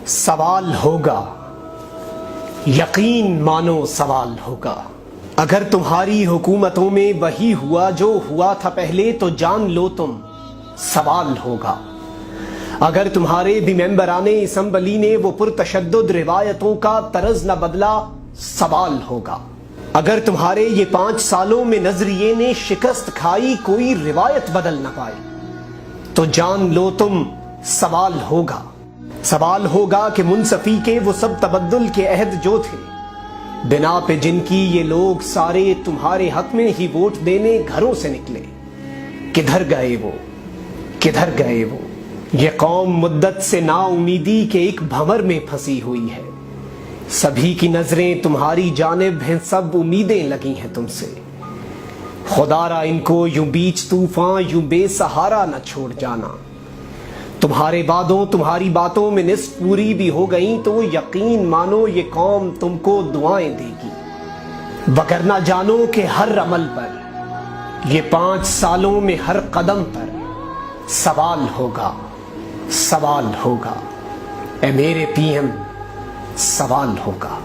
سوال ہوگا، یقین مانو سوال ہوگا۔ اگر تمہاری حکومتوں میں وہی ہوا جو ہوا تھا پہلے تو جان لو تم سوال ہوگا۔ اگر تمہارے بھی ممبران اسمبلی نے وہ پرتشدد روایتوں کا طرز نہ بدلا سوال ہوگا۔ اگر تمہارے یہ 5 سالوں میں نظریے نے شکست کھائی کوئی روایت بدل نہ پائی تو جان لو تم سوال ہوگا۔ سوال ہوگا کہ منصفی کے وہ سب تبدل کے عہد جو تھے بنا پہ جن کی یہ لوگ سارے تمہارے حق میں ہی ووٹ دینے گھروں سے نکلے، کدھر گئے وہ، کدھر گئے وہ؟ یہ قوم مدت سے نا امیدی کے ایک بھنور میں پھنسی ہوئی ہے، سبھی کی نظریں تمہاری جانب ہیں، سب امیدیں لگی ہیں تم سے۔ خدا را ان کو یوں بیچ طوفان یوں بے سہارا نہ چھوڑ جانا۔ تمہارے وعدوں تمہاری باتوں میں نصف پوری بھی ہو گئیں تو یقین مانو یہ قوم تم کو دعائیں دے گی، وگرنہ جانو کہ ہر عمل پر یہ 5 سالوں میں ہر قدم پر سوال ہوگا، سوال ہوگا۔ اے میرے پی ایم سوال ہوگا۔